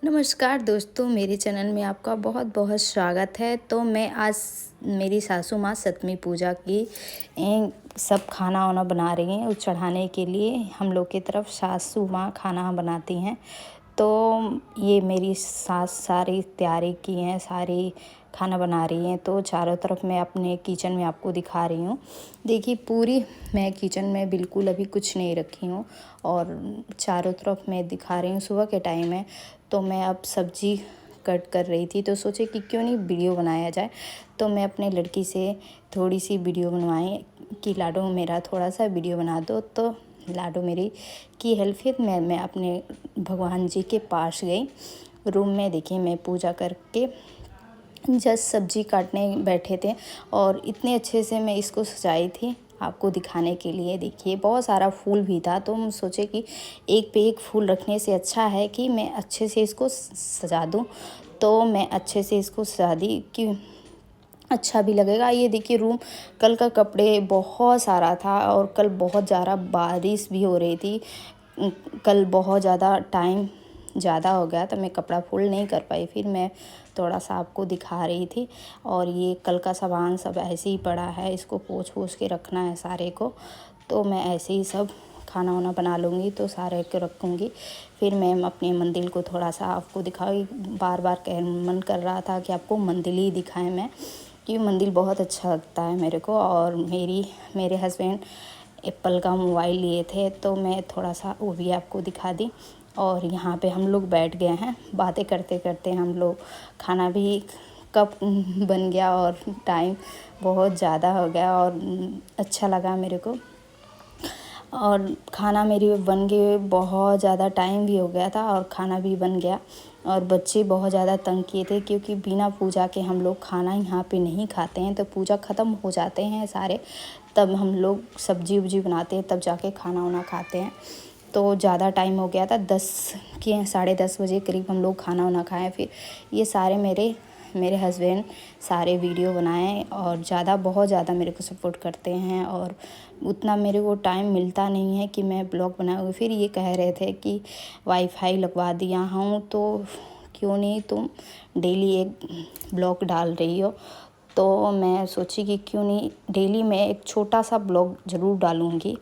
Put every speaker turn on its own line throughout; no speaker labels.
नमस्कार दोस्तों, मेरे चैनल में आपका बहुत बहुत स्वागत है। तो मैं आज मेरी सासू माँ सतमी पूजा की सब खाना वाना बना रही हैं। उस चढ़ाने के लिए हम लोग की तरफ सासू माँ खाना बनाती हैं। तो ये मेरी सास सारी तैयारी की हैं, सारी खाना बना रही हैं। तो चारों तरफ मैं अपने किचन में आपको दिखा रही हूँ। देखिए पूरी मैं किचन में बिल्कुल अभी कुछ नहीं रखी हूँ और चारों तरफ मैं दिखा रही हूँ। सुबह के टाइम है तो मैं अब सब्ज़ी कट कर रही थी, तो सोचे कि क्यों नहीं वीडियो बनाया जाए। तो मैं अपने लड़की से थोड़ी सी वीडियो बनवाई कि लाडो मेरा थोड़ा सा वीडियो बना दो। तो लाडो मेरी की हेल्प, फिर मैं अपने भगवान जी के पास गई रूम में। देखिए मैं पूजा करके जस्ट सब्जी काटने बैठे थे और इतने अच्छे से मैं इसको सजाई थी आपको दिखाने के लिए। देखिए बहुत सारा फूल भी था, तो हम सोचे कि एक पे एक फूल रखने से अच्छा है कि मैं अच्छे से इसको सजा दूं। तो मैं अच्छे से इसको सजा दी कि अच्छा भी लगेगा। ये देखिए रूम, कल का कपड़े बहुत सारा था और कल बहुत ज़्यादा बारिश भी हो रही थी। कल बहुत ज़्यादा टाइम ज़्यादा हो गया तो मैं कपड़ा फोल्ड नहीं कर पाई। फिर मैं थोड़ा सा आपको दिखा रही थी। और ये कल का सामान सब ऐसे ही पड़ा है, इसको पोंछ पोंछ के रखना है सारे को। तो मैं ऐसे ही सब खाना वाना बना लूँगी तो सारे को रखूँगी। फिर मैं अपने मंदिर को थोड़ा सा आपको दिखाऊँ। बार बार मन कर रहा था कि आपको मंदिर ही दिखाएं मैं, कि मंदिर बहुत अच्छा लगता है मेरे को। और मेरे हस्बैंड एप्पल का मोबाइल लिए थे तो मैं थोड़ा सा वो भी आपको दिखा दी। और यहाँ पे हम लोग बैठ गए हैं, बातें करते करते हम लोग। खाना भी कब बन गया और टाइम बहुत ज़्यादा हो गया और अच्छा लगा मेरे को। और खाना मेरी बन गई, बहुत ज़्यादा टाइम भी हो गया था और खाना भी बन गया। और बच्चे बहुत ज़्यादा तंग किए थे क्योंकि बिना पूजा के हम लोग खाना यहाँ पे नहीं खाते हैं। तो पूजा ख़त्म हो जाते हैं सारे, तब हम लोग सब्जी वब्जी बनाते हैं, तब जाके खाना वाना खाते हैं। तो ज़्यादा टाइम हो गया था, 10 साढ़े 10 बजे करीब हम लोग खाना वाना खाएँ। फिर ये सारे मेरे हस्बैंड सारे वीडियो बनाए और बहुत ज़्यादा मेरे को सपोर्ट करते हैं। और उतना मेरे को टाइम मिलता नहीं है कि मैं ब्लॉग बनाऊँ। फिर ये कह रहे थे कि वाईफाई लगवा दिया हूँ तो क्यों नहीं तुम डेली एक ब्लॉग डाल रही हो। तो मैं सोची कि क्यों नहीं डेली मैं एक छोटा सा ब्लॉग ज़रूर डालूँगी।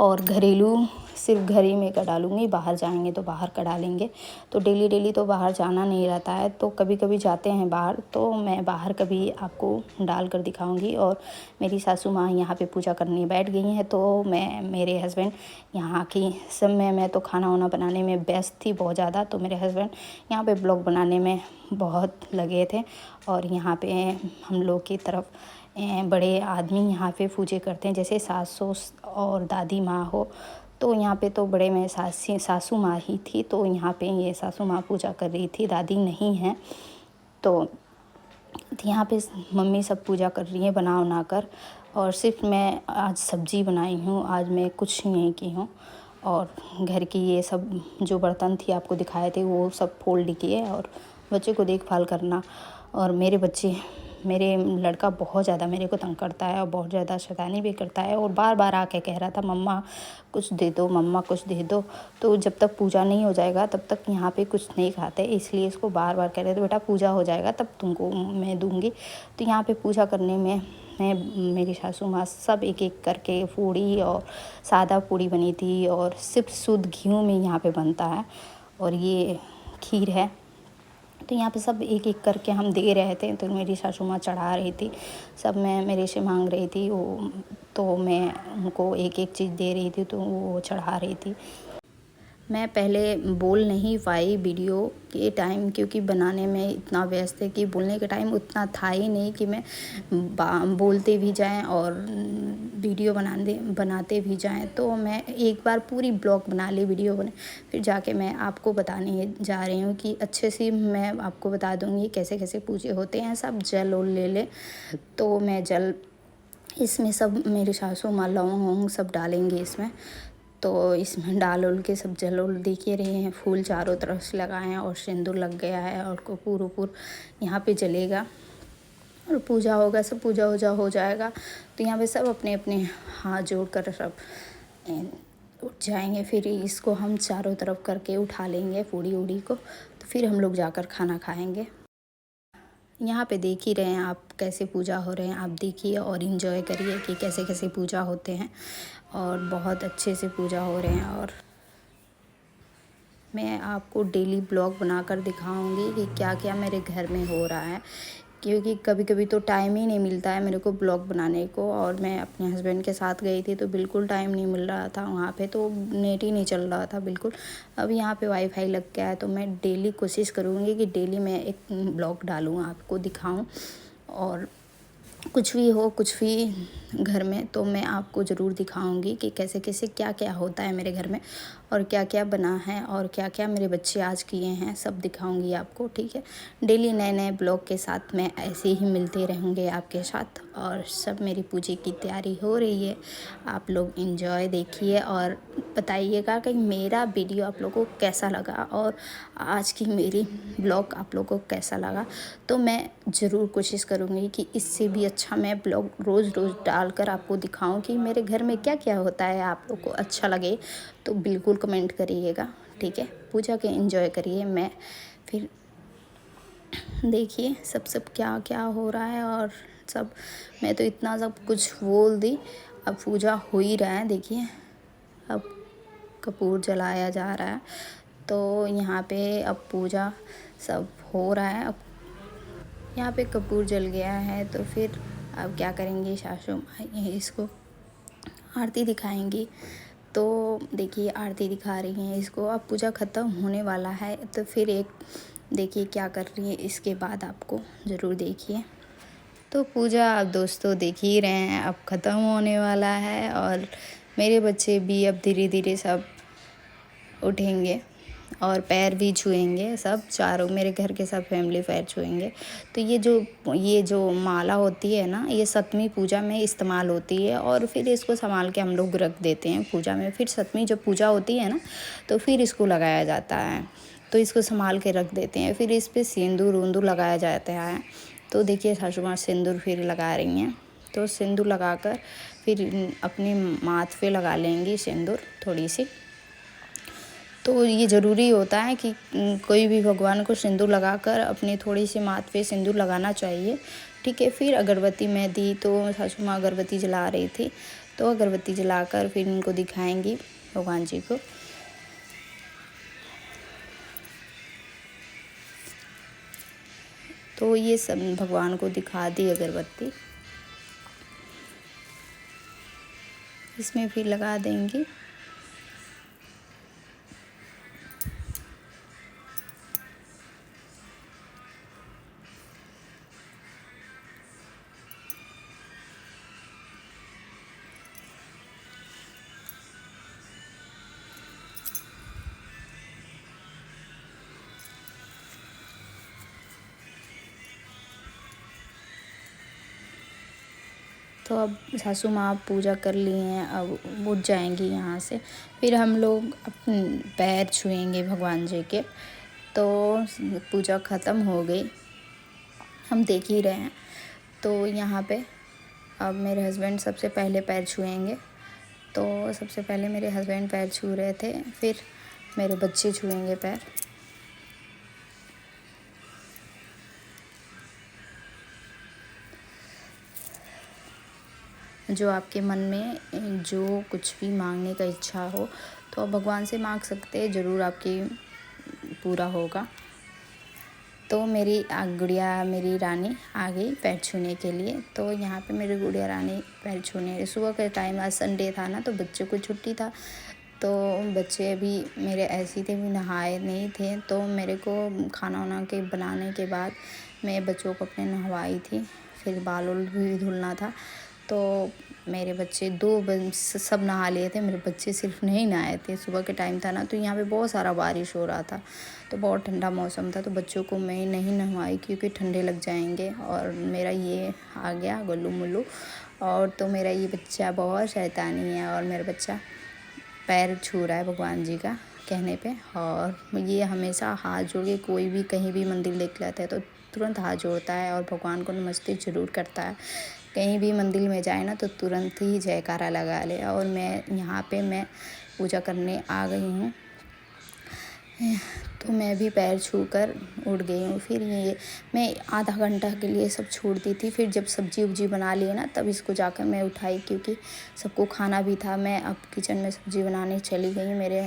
और घरेलू सिर्फ घर ही में का डालूँगी, बाहर जाएंगे तो बाहर का डालेंगे। तो डेली डेली तो बाहर जाना नहीं रहता है, तो कभी कभी जाते हैं बाहर, तो मैं बाहर कभी आपको डाल कर दिखाऊँगी। और मेरी सासू माँ यहाँ पे पूजा करने बैठ गई हैं। तो मेरे हस्बैंड यहाँ की सब मैं तो खाना वाना बनाने में व्यस्त थी बहुत ज़्यादा। तो मेरे हस्बैंड यहाँ पे ब्लॉग बनाने में बहुत लगे थे। और यहाँ पे हम लोग की तरफ बड़े आदमी यहाँ पे पूजे करते हैं, जैसे सासू और दादी माँ हो। तो यहाँ पे तो बड़े में सासू माँ ही थी, तो यहाँ पे ये सासू माँ पूजा कर रही थी, दादी नहीं हैं। तो यहाँ पे मम्मी सब पूजा कर रही हैं बना कर। और सिर्फ मैं आज सब्जी बनाई हूँ, आज मैं कुछ नहीं की हूँ। और घर की ये सब जो बर्तन थी आपको दिखाए थे वो सब फोल्ड किए और बच्चे को देखभाल करना। और मेरे लड़का बहुत ज़्यादा मेरे को तंग करता है और बहुत ज़्यादा शैतानी भी करता है और बार बार आके कह रहा था मम्मा कुछ दे दो, मम्मा कुछ दे दो। तो जब तक पूजा नहीं हो जाएगा तब तक यहाँ पे कुछ नहीं खाते, इसलिए इसको बार बार कह रहे थे बेटा पूजा हो जाएगा तब तुमको मैं दूँगी। तो यहाँ पे पूजा करने में मेरी सासू माँ सब एक एक करके पूड़ी, और सादा पूड़ी बनी थी और सिर्फ शुद्ध घी में यहाँ पे बनता है। और ये खीर है। तो यहाँ पे सब एक एक करके हम दे रहे थे। तो मेरी सासू माँ चढ़ा रही थी, सब मैं मेरे से मांग रही थी वो, तो मैं उनको एक एक चीज़ दे रही थी, तो वो चढ़ा रही थी। मैं पहले बोल नहीं पाई वीडियो के टाइम, क्योंकि बनाने में इतना व्यस्त है कि बोलने के टाइम उतना था ही नहीं कि मैं बोलते भी जाएं और वीडियो बनाते भी जाएं। तो मैं एक बार पूरी ब्लॉग बना ली, वीडियो बने, फिर जाके मैं आपको बताने जा रही हूँ कि अच्छे से मैं आपको बता दूँगी कैसे कैसे पूजे होते हैं। सब जल उल ले तो मैं जल इसमें सब मेरी सासू माँ लौंग वोंग सब डालेंगे इसमें। तो इसमें डाल उल के सब जल उल देखिए रहे हैं, फूल चारों तरफ से लगाए हैं और सिंदूर लग गया है और कपूर यहाँ पे जलेगा और पूजा होगा, सब पूजा वूजा हो जाएगा। तो यहाँ पे सब अपने अपने हाथ जोड़ कर सब उठ जाएंगे। फिर इसको हम चारों तरफ करके उठा लेंगे पूड़ी उड़ी को, तो फिर हम लोग जाकर खाना खाएंगे। यहाँ पे देख ही रहे हैं आप कैसे पूजा हो रहे हैं, आप देखिए और इन्जॉय करिए कि कैसे कैसे पूजा होते हैं, और बहुत अच्छे से पूजा हो रहे हैं। और मैं आपको डेली ब्लॉग बनाकर दिखाऊंगी कि क्या क्या मेरे घर में हो रहा है, क्योंकि कभी कभी तो टाइम ही नहीं मिलता है मेरे को ब्लॉग बनाने को। और मैं अपने हस्बैंड के साथ गई थी तो बिल्कुल टाइम नहीं मिल रहा था वहाँ पे, तो नेट ही नहीं चल रहा था बिल्कुल। अब यहाँ पे वाईफाई लग गया है, तो मैं डेली कोशिश करूँगी कि डेली मैं एक ब्लॉग डालूँ, आपको दिखाऊँ। और कुछ भी हो, कुछ भी घर में, तो मैं आपको ज़रूर दिखाऊंगी कि कैसे कैसे क्या क्या होता है मेरे घर में, और क्या क्या बना है, और क्या क्या मेरे बच्चे आज किए हैं, सब दिखाऊंगी आपको। ठीक है, डेली नए नए ब्लॉग के साथ मैं ऐसे ही मिलते रहेंगे आपके साथ। और सब मेरी पूजा की तैयारी हो रही है, आप लोग एंजॉय देखिए और बताइएगा कि मेरा वीडियो आप लोगों को कैसा लगा, और आज की मेरी ब्लॉग आप लोगों को कैसा लगा। तो मैं ज़रूर कोशिश करूँगी कि इससे भी अच्छा मैं ब्लॉग रोज़ रोज़ डालकर आपको दिखाऊं कि मेरे घर में क्या क्या होता है। आप लोग को अच्छा लगे तो बिल्कुल कमेंट करिएगा। ठीक है, पूजा के एंजॉय करिए। मैं फिर देखिए सब क्या क्या हो रहा है, और सब मैं तो इतना सब कुछ बोल दी। अब पूजा हो ही रहा है, देखिए अब कपूर जलाया जा रहा है, तो यहाँ पे अब पूजा सब हो रहा है। अब यहाँ पे कपूर जल गया है, तो फिर अब क्या करेंगे, सासू माँ इसको आरती दिखाएंगी। तो देखिए आरती दिखा रही हैं इसको। अब पूजा ख़त्म होने वाला है, तो फिर एक देखिए क्या कर रही है, इसके बाद आपको ज़रूर देखिए। तो पूजा अब दोस्तों देख ही रहे हैं, अब ख़त्म होने वाला है, और मेरे बच्चे भी अब धीरे धीरे सब उठेंगे और पैर भी छुएंगे। सब चारों मेरे घर के सब फैमिली पैर छुएंगे। तो ये जो माला होती है ना, ये सप्तमी पूजा में इस्तेमाल होती है, और फिर इसको संभाल के हम लोग रख देते हैं पूजा में। फिर सप्तमी जब पूजा होती है ना, तो फिर इसको लगाया जाता है, तो इसको संभाल के रख देते हैं। फिर इस पर सिंदूर उंदूर लगाया जाता है। तो देखिए सासू माँ सिंदूर फिर लगा रही हैं, तो सिंदूर लगाकर फिर अपने माथ पे लगा लेंगी सिंदूर थोड़ी सी। तो ये ज़रूरी होता है कि कोई भी भगवान को सिंदूर लगाकर अपनी थोड़ी सी माथ पे सिंदूर लगाना चाहिए। ठीक है, फिर अगरबत्ती मैं दी, तो सासू माँ अगरबत्ती जला रही थी, तो अगरबत्ती जलाकर फिर इनको दिखाएंगी भगवान जी को। तो ये सब भगवान को दिखा दी अगरबत्ती, इसमें फिर लगा देंगी। तो अब सासू माँ पूजा कर ली हैं, अब उठ जाएंगी यहाँ से। फिर हम लोग अपने पैर छुएंगे भगवान जी के। तो पूजा ख़त्म हो गई, हम देख ही रहे हैं। तो यहाँ पे अब मेरे हस्बैंड सबसे पहले पैर छुएंगे। तो सबसे पहले मेरे हस्बैंड पैर छू रहे थे, फिर मेरे बच्चे छुएंगे पैर। जो आपके मन में जो कुछ भी मांगने का इच्छा हो, तो आप भगवान से मांग सकते हैं, ज़रूर आपकी पूरा होगा। तो मेरी गुड़िया मेरी रानी आ गई पैर छूने के लिए। तो यहाँ पे मेरी गुड़िया रानी पैर छूने, सुबह के टाइम, आज संडे था ना, तो बच्चे को छुट्टी था, तो बच्चे अभी मेरे ऐसे थे, भी नहाए नहीं थे। तो मेरे को खाना वाना के बनाने के बाद मैं बच्चों को अपने नहवाई थी, फिर बाल उल भी धुलना था। तो मेरे बच्चे सब नहा लिए थे, मेरे बच्चे सिर्फ नहीं नहाए थे। सुबह के टाइम था ना, तो यहाँ पे बहुत सारा बारिश हो रहा था, तो बहुत ठंडा मौसम था, तो बच्चों को मैं नहीं नहवाई क्योंकि ठंडे लग जाएंगे। और मेरा ये आ गया गोलू मोलू, और तो मेरा ये बच्चा बहुत शैतानी है, और मेरा बच्चा पैर छू रहा है भगवान जी का कहने पे। और ये हमेशा हाथ जोड़ के, कोई भी कहीं भी मंदिर देख लेता है तो तुरंत हाथ जोड़ता है और भगवान को नमस्ते ज़रूर करता है। कहीं भी मंदिर में जाए ना, तो तुरंत ही जयकारा लगा ले। और मैं यहाँ पे मैं पूजा करने आ गई हूँ। तो मैं भी पैर छूकर उठ गई हूँ। फिर ये मैं आधा घंटा के लिए सब छोड़ दी थी। फिर जब सब्जी उब्जी बना ली ना तब इसको जाकर मैं उठाई, क्योंकि सबको खाना भी था। मैं अब किचन में सब्जी बनाने चली गई। मेरे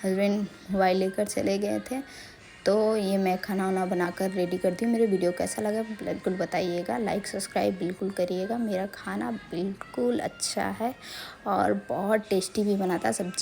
हस्बैंड मोबाइल लेकर चले गए थे। तो ये मैं खाना वाना बनाकर रेडी करती हूँ। मेरे वीडियो कैसा लगा बिल्कुल बताइएगा, लाइक सब्सक्राइब बिल्कुल करिएगा। मेरा खाना बिल्कुल अच्छा है और बहुत टेस्टी भी बना था। सब्जी